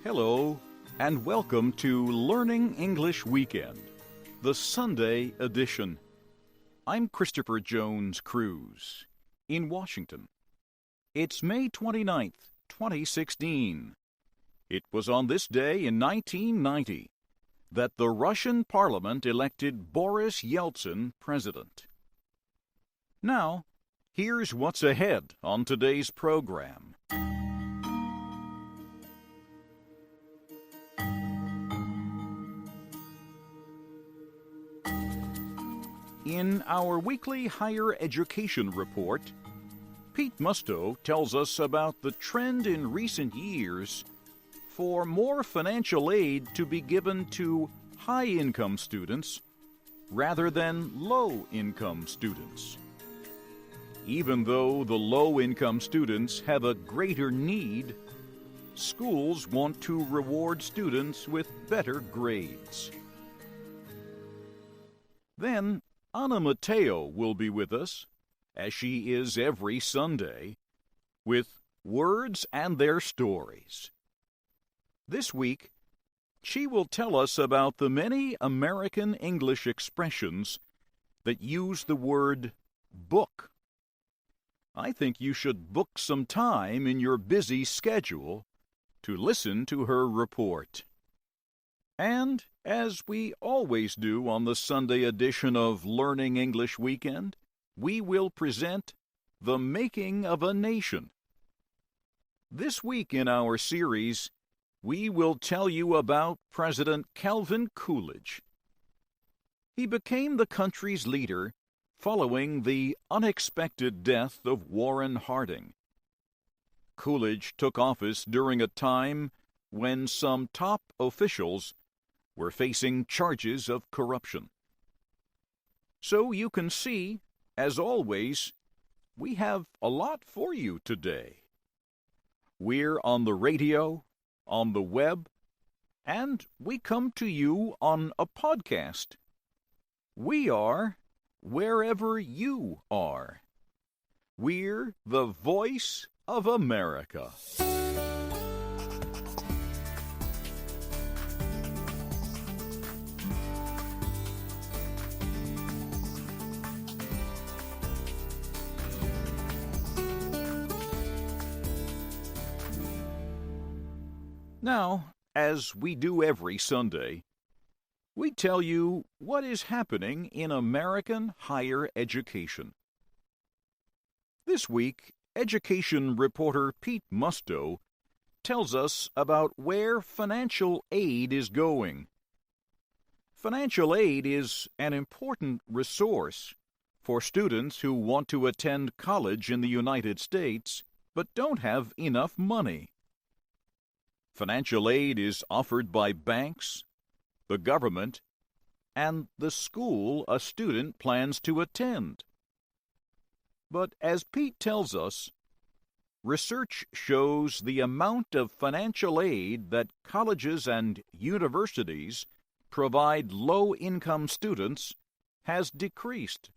Hello, and welcome to Learning English Weekend, the Sunday edition. I'm Christopher Jones Cruz in Washington. It's May 29th, 2016. It was on this day in 1990 that the Russian parliament elected Boris Yeltsin president. Now, here's what's ahead on today's program. In our weekly higher education report, Pete Musto tells us about the trend in recent years for more financial aid to be given to high-income students rather than low-income students. Even though the low-income students have a greater need, schools want to reward students with better grades. Then, Anna Mateo will be with us, as she is every Sunday, with Words and Their Stories. This week, she will tell us about the many American English expressions that use the word book. I think you should book some time in your busy schedule to listen to her report. And, as we always do on the Sunday edition of Learning English Weekend, we will present The Making of a Nation. This week in our series, we will tell you about President Calvin Coolidge. He became the country's leader following the unexpected death of Warren Harding. Coolidge took office during a time when some top officials were facing charges of corruption. So you can see, as always, we have a lot for you today. We're on the radio, on the web, and we come to you on a podcast. We are wherever you are. We're the voice of America. Now, as we do every Sunday, we tell you what is happening in American higher education. This week, education reporter Pete Musto tells us about where financial aid is going. Financial aid is an important resource for students who want to attend college in the United States but don't have enough money. Financial aid is offered by banks, the government, and the school a student plans to attend. But as Pete tells us, research shows the amount of financial aid that colleges and universities provide low-income students has decreased.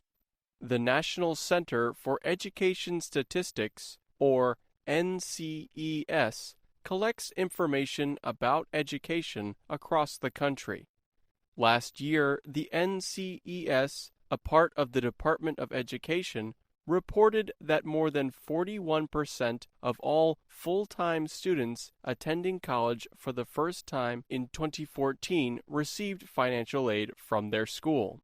The National Center for Education Statistics, or NCES, collects information about education across the country. Last year, the NCES, a part of the Department of Education, reported that more than 41% of all full-time students attending college for the first time in 2014 received financial aid from their school.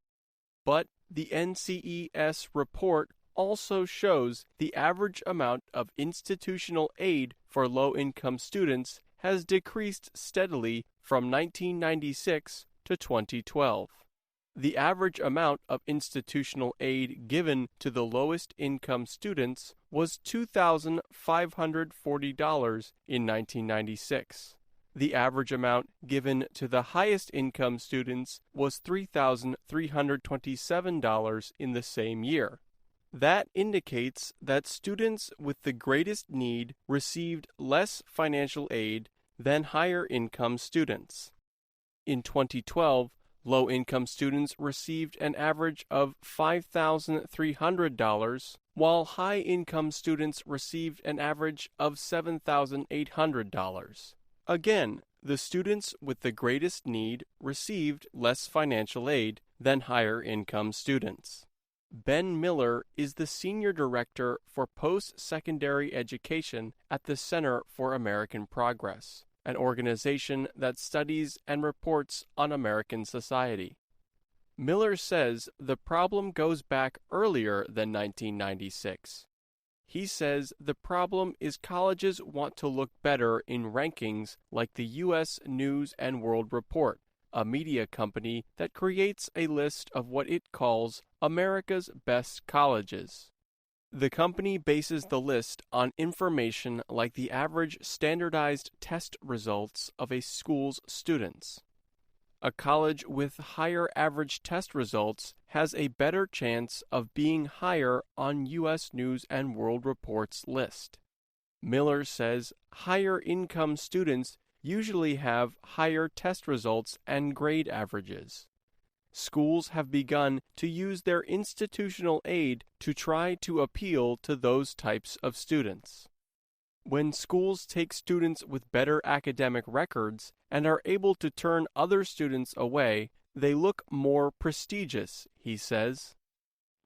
But the NCES report also shows the average amount of institutional aid for low-income students has decreased steadily from 1996 to 2012. The average amount of institutional aid given to the lowest income students was $2,540 in 1996. The average amount given to the highest income students was $3,327 in the same year. That indicates that students with the greatest need received less financial aid than higher income students. In 2012, low-income students received an average of $5,300, while high-income students received an average of $7,800. Again, the students with the greatest need received less financial aid than higher income students. Ben Miller is the Senior Director for Post-Secondary Education at the Center for American Progress, an organization that studies and reports on American society. Miller says the problem goes back earlier than 1996. He says the problem is colleges want to look better in rankings like the U.S. News and World Report, a media company that creates a list of what it calls America's best colleges. The company bases the list on information like the average standardized test results of a school's students. A college with higher average test results has a better chance of being higher on U.S. News and World Report's list. Miller says higher income students usually have higher test results and grade averages. Schools have begun to use their institutional aid to try to appeal to those types of students. When schools take students with better academic records and are able to turn other students away, they look more prestigious, he says.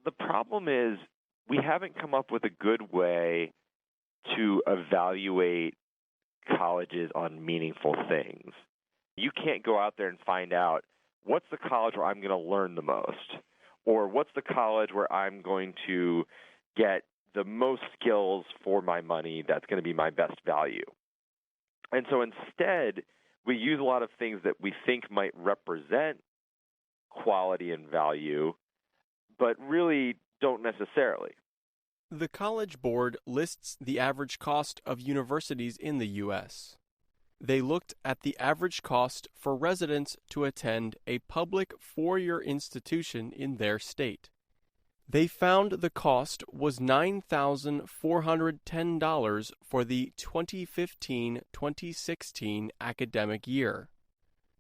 The problem is we haven't come up with a good way to evaluate colleges on meaningful things. You can't go out there and find out what's the college where I'm going to learn the most, or what's the college where I'm going to get the most skills for my money that's going to be my best value. And so instead, we use a lot of things that we think might represent quality and value, but really don't necessarily. The College Board lists the average cost of universities in the U.S. They looked at the average cost for residents to attend a public four-year institution in their state. They found the cost was $9,410 for the 2015-2016 academic year.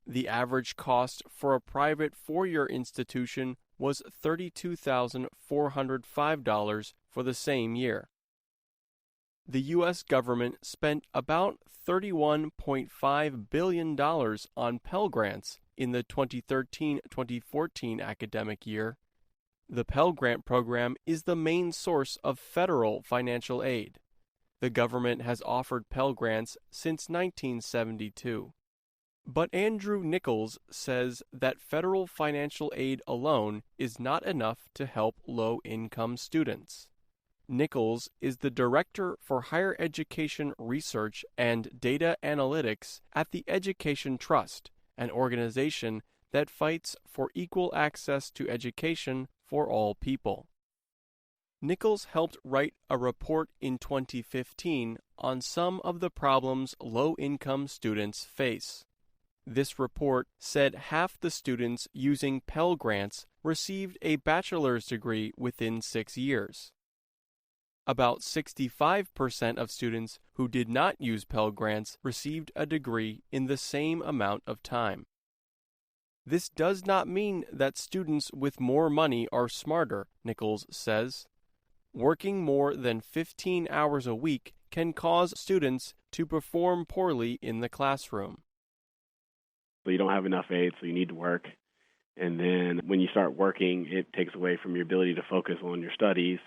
The average cost for a private four-year institution was $32,405 for the same year. The U.S. government spent about $31.5 billion on Pell Grants in the 2013-2014 academic year. The Pell Grant program is the main source of federal financial aid. The government has offered Pell Grants since 1972. But Andrew Nichols says that federal financial aid alone is not enough to help low-income students. Nichols is the Director for Higher Education Research and Data Analytics at the Education Trust, an organization that fights for equal access to education for all people. Nichols helped write a report in 2015 on some of the problems low-income students face. This report said half the students using Pell Grants received a bachelor's degree within 6 years. About 65% of students who did not use Pell Grants received a degree in the same amount of time. This does not mean that students with more money are smarter, Nichols says. Working more than 15 hours a week can cause students to perform poorly in the classroom. So you don't have enough aid, so you need to work. And then when you start working, it takes away from your ability to focus on your studies.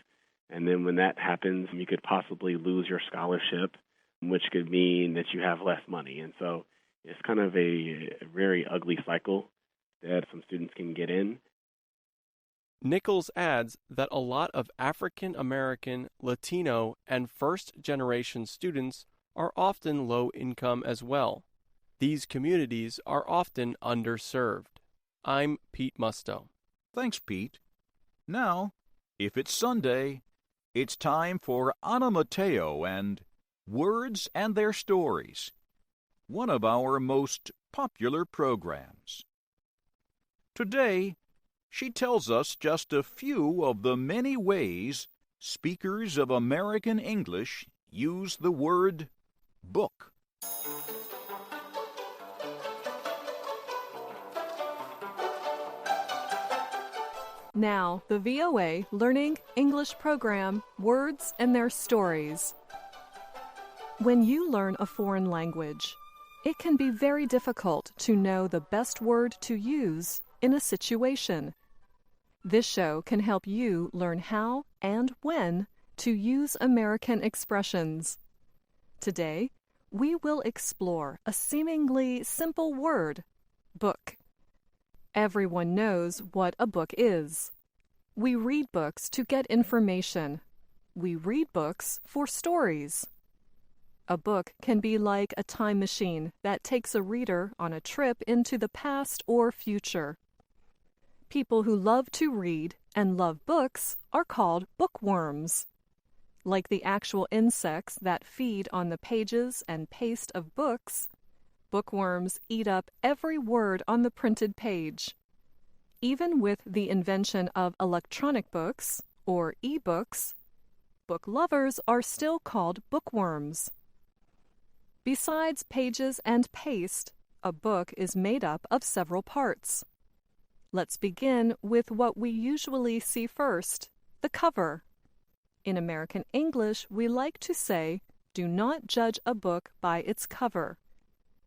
And then when that happens, you could possibly lose your scholarship, which could mean that you have less money. And so it's kind of a very ugly cycle that some students can get in. Nichols adds that a lot of African American, Latino, and first-generation students are often low income as well. These communities are often underserved. I'm Pete Musto. Thanks, Pete. Now, if it's Sunday, it's time for Anna Mateo and Words and Their Stories, one of our most popular programs. Today, she tells us just a few of the many ways speakers of American English use the word book. Now, the VOA Learning English program, Words and Their Stories. When you learn a foreign language, It can be very difficult to know the best word to use in a situation. This show can help you learn how and when to use American expressions. Today, we will explore a seemingly simple word, book. Everyone knows what a book is. We read books to get information. We read books for stories. A book can be like a time machine that takes a reader on a trip into the past or future. People who love to read and love books are called bookworms. Like the actual insects that feed on the pages and paste of books, bookworms eat up every word on the printed page. Even with the invention of electronic books, or e-books, book lovers are still called bookworms. Besides pages and paste, a book is made up of several parts. Let's begin with what we usually see first, the cover. In American English, we like to say, do not judge a book by its cover.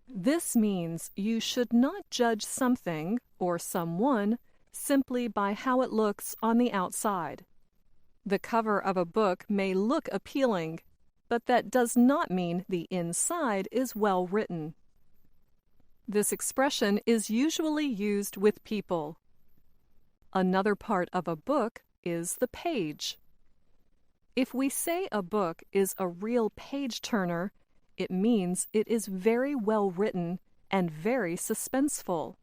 This means you should not judge something or someone simply by how it looks on the outside. The cover of a book may look appealing, but that does not mean the inside is well written. This expression is usually used with people. Another part of a book is the page. If we say a book is a real page-turner, it means it is very well written and very suspenseful.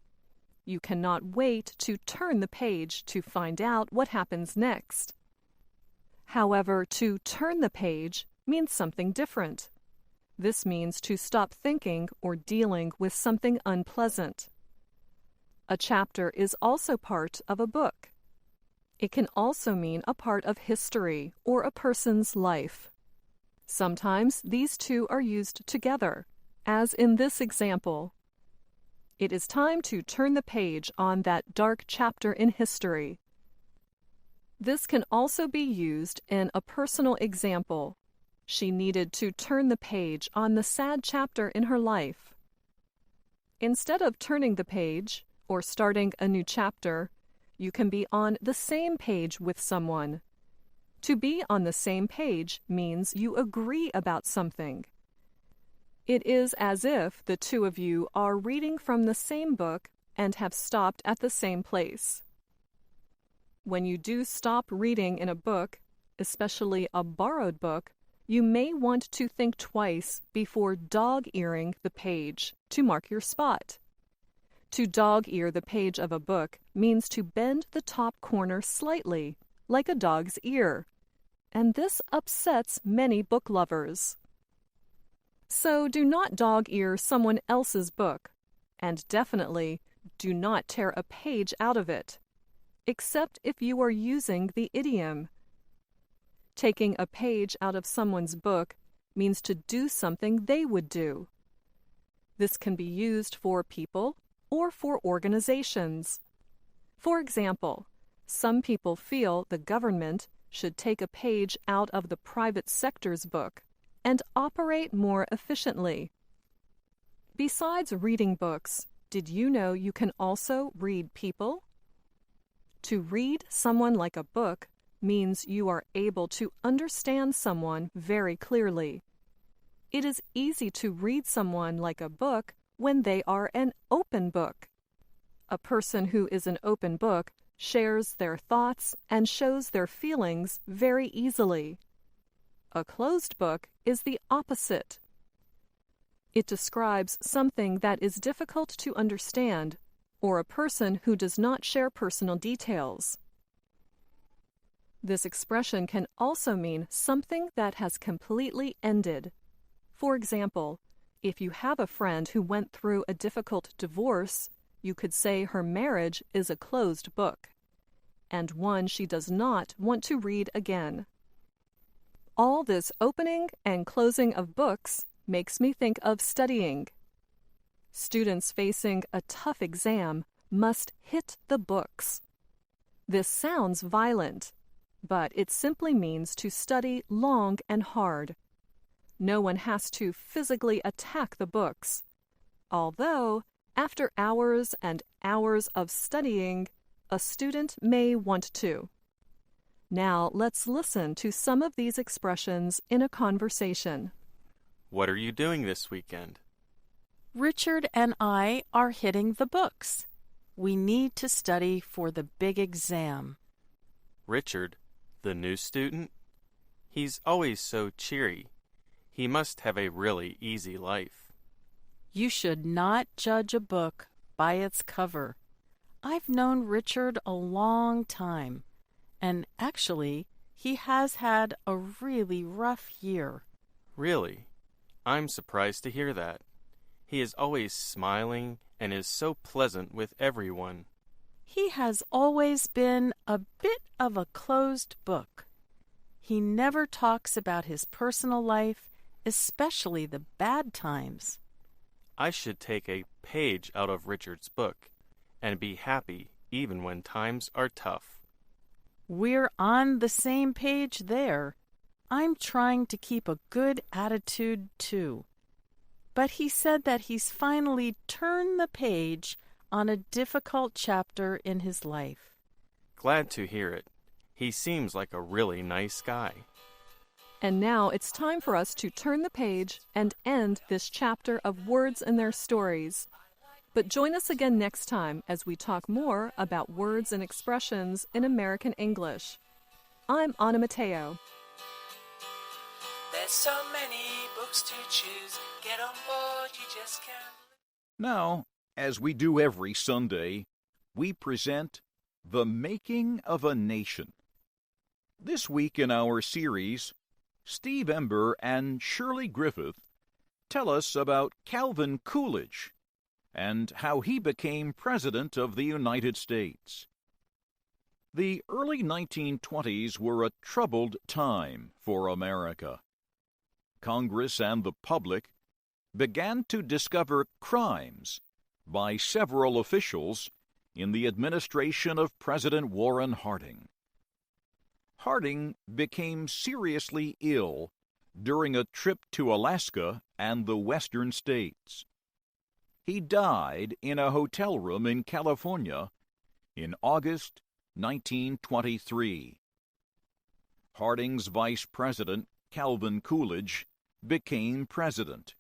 You cannot wait to turn the page to find out what happens next. However, to turn the page means something different. This means to stop thinking or dealing with something unpleasant. A chapter is also part of a book. It can also mean a part of history or a person's life. Sometimes these two are used together, as in this example. It is time to turn the page on that dark chapter in history. This can also be used in a personal example. She needed to turn the page on the sad chapter in her life. Instead of turning the page or starting a new chapter, you can be on the same page with someone. To be on the same page means you agree about something. It is as if the two of you are reading from the same book and have stopped at the same place. When you do stop reading in a book, especially a borrowed book, you may want to think twice before dog-earing the page to mark your spot. To dog-ear the page of a book means to bend the top corner slightly, like a dog's ear, and this upsets many book lovers. So do not dog-ear someone else's book, and definitely do not tear a page out of it, except if you are using the idiom. Taking a page out of someone's book means to do something they would do. This can be used for people or for organizations. For example, some people feel the government should take a page out of the private sector's book and operate more efficiently. Besides reading books, did you know you can also read people? To read someone like a book means you are able to understand someone very clearly. It is easy to read someone like a book when they are an open book. A person who is an open book shares their thoughts and shows their feelings very easily. A closed book is the opposite. It describes something that is difficult to understand, or a person who does not share personal details. This expression can also mean something that has completely ended. For example, if you have a friend who went through a difficult divorce, you could say her marriage is a closed book, and one she does not want to read again. All this opening and closing of books makes me think of studying. Students facing a tough exam must hit the books. This sounds violent, but it simply means to study long and hard. No one has to physically attack the books, although, after hours and hours of studying, a student may want to. Now let's listen to some of these expressions in a conversation. What are you doing this weekend? Richard and I are hitting the books. We need to study for the big exam. Richard, the new student? He's always so cheery. He must have a really easy life. You should not judge a book by its cover. I've known Richard a long time, and actually, he has had a really rough year. Really? I'm surprised to hear that. He is always smiling and is so pleasant with everyone. He has always been a bit of a closed book. He never talks about his personal life, especially the bad times. I should take a page out of Richard's book and be happy even when times are tough. We're on the same page there. I'm trying to keep a good attitude, too. But he said that he's finally turned the page on a difficult chapter in his life. Glad to hear it. He seems like a really nice guy. And now it's time for us to turn the page and end this chapter of Words and Their Stories. But join us again next time as we talk more about words and expressions in American English. I'm Anna Mateo. There's so many books to choose. Get on board, you just can't. Now, as we do every Sunday, we present The Making of a Nation. This week in our series, Steve Ember and Shirley Griffith tell us about Calvin Coolidge and how he became President of the United States. The early 1920s were a troubled time for America. Congress and the public began to discover crimes by several officials in the administration of President Warren Harding. Harding became seriously ill during a trip to Alaska and the western states. He died in a hotel room in California in August 1923. Harding's vice president, Calvin Coolidge, became president.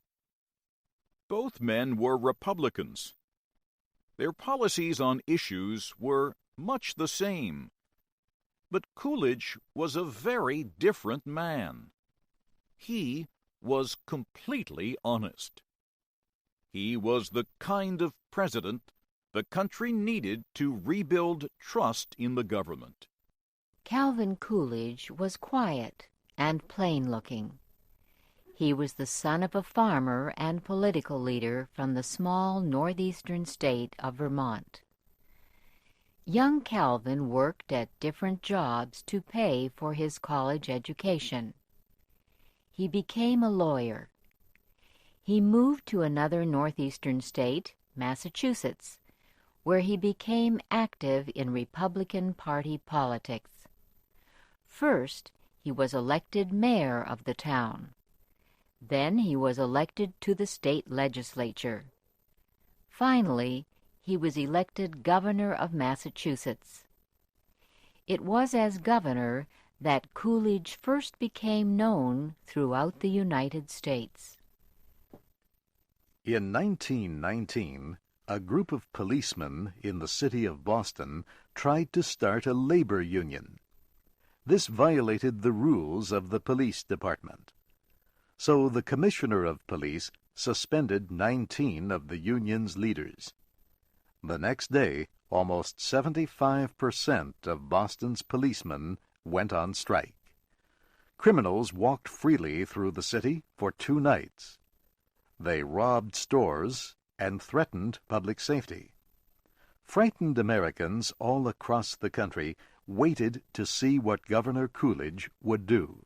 Both men were Republicans. Their policies on issues were much the same. But Coolidge was a very different man. He was completely honest. He was the kind of president the country needed to rebuild trust in the government. Calvin Coolidge was quiet and plain-looking. He was the son of a farmer and political leader from the small northeastern state of Vermont. Young Calvin worked at different jobs to pay for his college education. He became a lawyer. He moved to another northeastern state, Massachusetts, where he became active in Republican Party politics. First, he was elected mayor of the town. Then he was elected to the state legislature. Finally, he was elected governor of Massachusetts. It was as governor that Coolidge first became known throughout the United States. In 1919, a group of policemen in the city of Boston tried to start a labor union. This violated the rules of the police department. So the commissioner of police suspended 19 of the union's leaders. The next day, almost 75% of Boston's policemen went on strike. Criminals walked freely through the city for 2 nights. They robbed stores and threatened public safety. Frightened Americans all across the country waited to see what Governor Coolidge would do.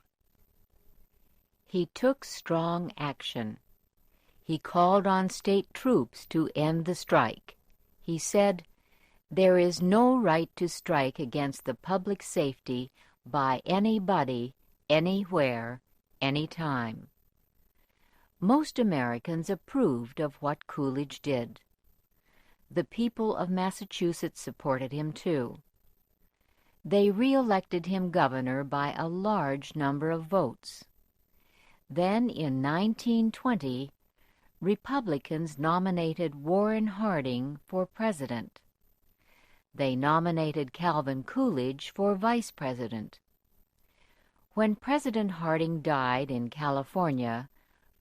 He took strong action. He called on state troops to end the strike. He said, "There is no right to strike against the public safety by anybody, anywhere, anytime." Most Americans approved of what Coolidge did. The people of Massachusetts supported him too. They re-elected him governor by a large number of votes. Then in 1920, Republicans nominated Warren Harding for president. They nominated Calvin Coolidge for vice president. When President Harding died in California,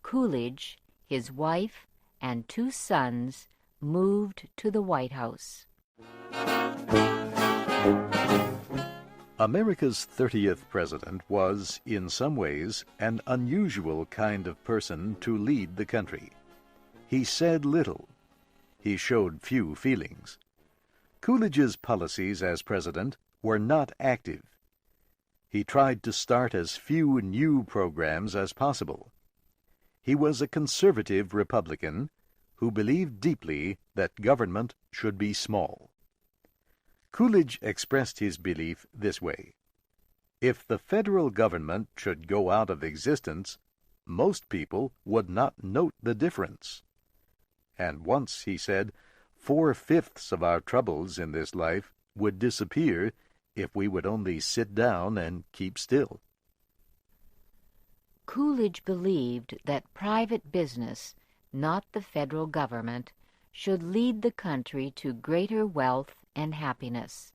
Coolidge, his wife, and 2 sons moved to the White House. America's 30th president was, in some ways, an unusual kind of person to lead the country. He said little. He showed few feelings. Coolidge's policies as president were not active. He tried to start as few new programs as possible. He was a conservative Republican who believed deeply that government should be small. Coolidge expressed his belief this way: if the federal government should go out of existence, most people would not note the difference. And once, he said, 4/5 of our troubles in this life would disappear if we would only sit down and keep still. Coolidge believed that private business, not the federal government, should lead the country to greater wealth and happiness.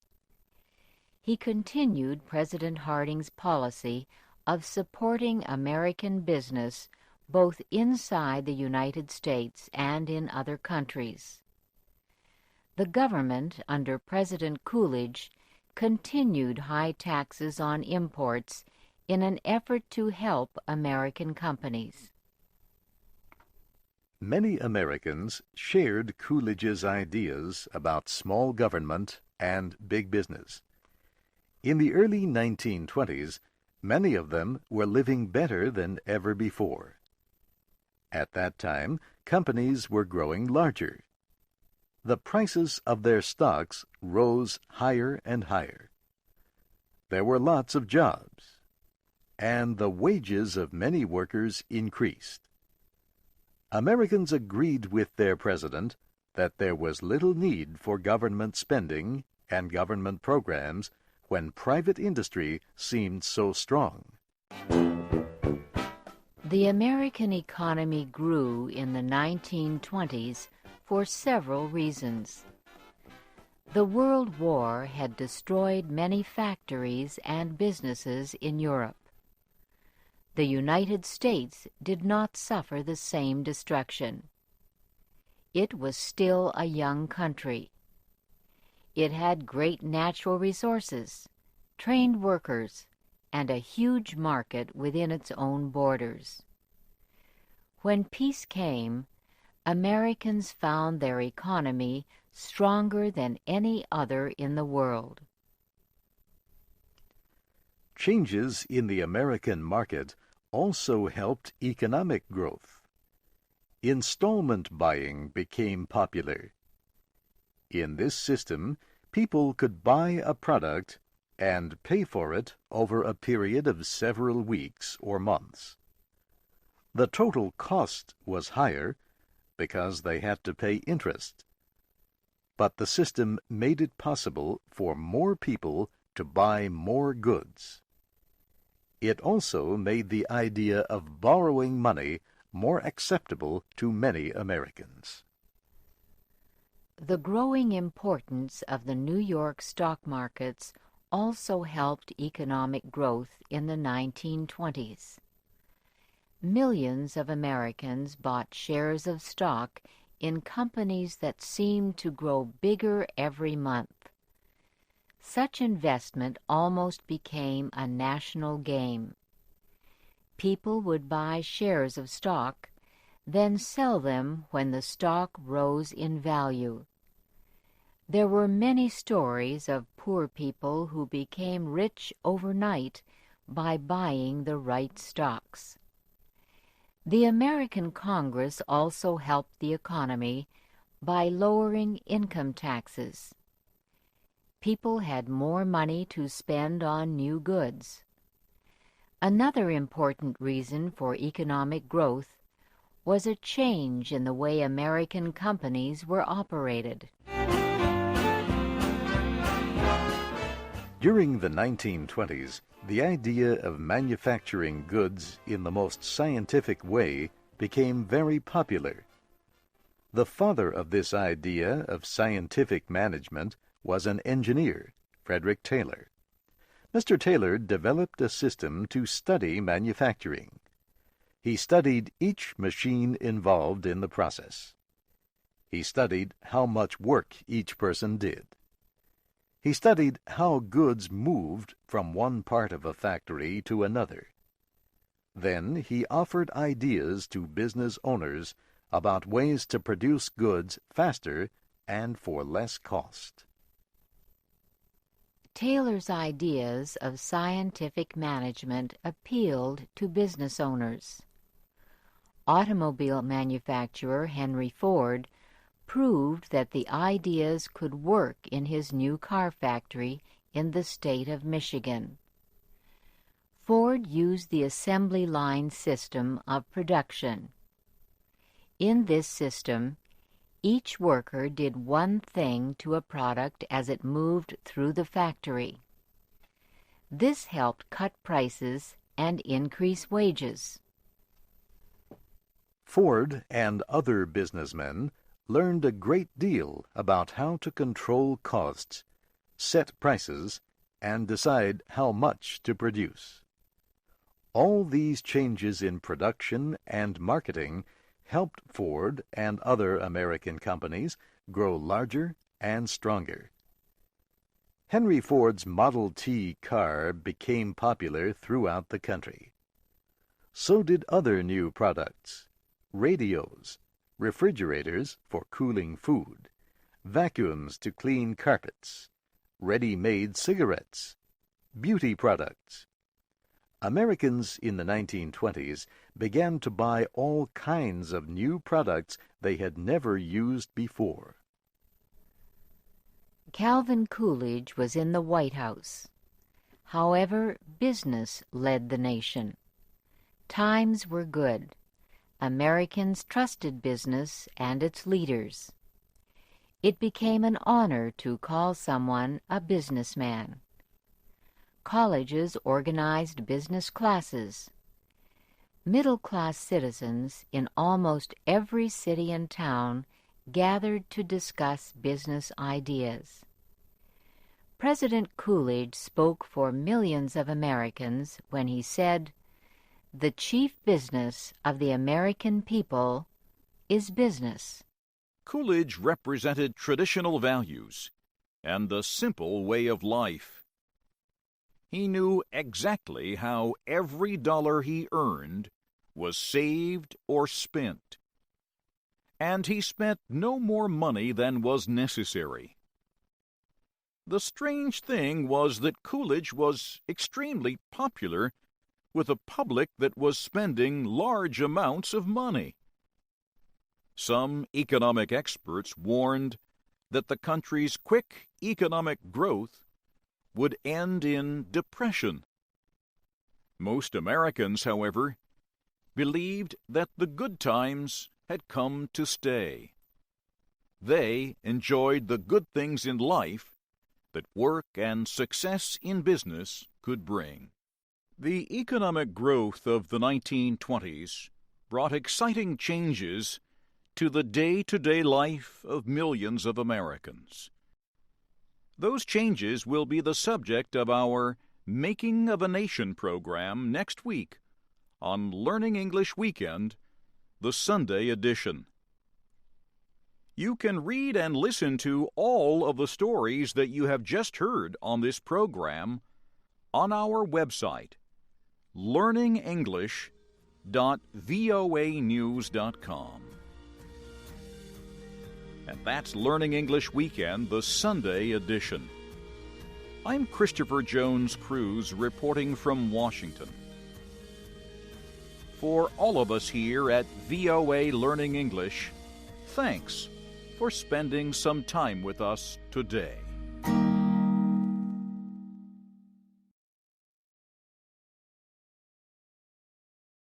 He continued President Harding's policy of supporting American business both inside the United States and in other countries. The government under President Coolidge continued high taxes on imports in an effort to help American companies. Many Americans shared Coolidge's ideas about small government and big business. In the early 1920s, many of them were living better than ever before. At that time, companies were growing larger. The prices of their stocks rose higher and higher. There were lots of jobs, and the wages of many workers increased. Americans agreed with their president that there was little need for government spending and government programs when private industry seemed so strong. The American economy grew in the 1920s for several reasons. The World War had destroyed many factories and businesses in Europe. The United States did not suffer the same destruction. It was still a young country. It had great natural resources, trained workers, and a huge market within its own borders. When peace came, Americans found their economy stronger than any other in the world. Changes in the American market also helped economic growth. Installment buying became popular. In this system, people could buy a product and pay for it over a period of several weeks or months. The total cost was higher because they had to pay interest. But the system made it possible for more people to buy more goods. It also made the idea of borrowing money more acceptable to many Americans. The growing importance of the New York stock markets also helped economic growth in the 1920s. Millions of Americans bought shares of stock in companies that seemed to grow bigger every month. Such investment almost became a national game. People would buy shares of stock, then sell them when the stock rose in value. There were many stories of poor people who became rich overnight by buying the right stocks. The American Congress also helped the economy by lowering income taxes. People had more money to spend on new goods. Another important reason for economic growth was a change in the way American companies were operated. During the 1920s, the idea of manufacturing goods in the most scientific way became very popular. The father of this idea of scientific management was an engineer, Frederick Taylor. Mr. Taylor developed a system to study manufacturing. He studied each machine involved in the process. He studied how much work each person did. He studied how goods moved from one part of a factory to another. Then he offered ideas to business owners about ways to produce goods faster and for less cost. Taylor's ideas of scientific management appealed to business owners. Automobile manufacturer Henry Ford proved that the ideas could work in his new car factory in the state of Michigan. Ford used the assembly line system of production. In this system, each worker did one thing to a product as it moved through the factory. This helped cut prices and increase wages. Ford and other businessmen learned a great deal about how to control costs, set prices, and decide how much to produce. All these changes in production and marketing helped Ford and other American companies grow larger and stronger. Henry Ford's Model T car became popular throughout the country. So did other new products: radios, refrigerators for cooling food, vacuums to clean carpets, ready-made cigarettes, beauty products. Americans in the 1920s began to buy all kinds of new products they had never used before. Calvin Coolidge was in the White House. However, business led the nation. Times were good. Americans trusted business and its leaders. It became an honor to call someone a businessman. Colleges organized business classes. Middle-class citizens in almost every city and town gathered to discuss business ideas. President Coolidge spoke for millions of Americans when he said, "The chief business of the American people is business." Coolidge represented traditional values and the simple way of life. He knew exactly how every dollar he earned was saved or spent. And he spent no more money than was necessary. The strange thing was that Coolidge was extremely popular with a public that was spending large amounts of money. Some economic experts warned that the country's quick economic growth would end in depression. Most Americans, however, believed that the good times had come to stay. They enjoyed the good things in life that work and success in business could bring. The economic growth of the 1920s brought exciting changes to the day-to-day life of millions of Americans. Those changes will be the subject of our Making of a Nation program next week on Learning English Weekend, the Sunday edition. You can read and listen to all of the stories that you have just heard on this program on our website, learningenglish.voanews.com. And that's Learning English Weekend, the Sunday edition. I'm Christopher Jones Cruz reporting from Washington. For all of us here at VOA Learning English, thanks for spending some time with us today.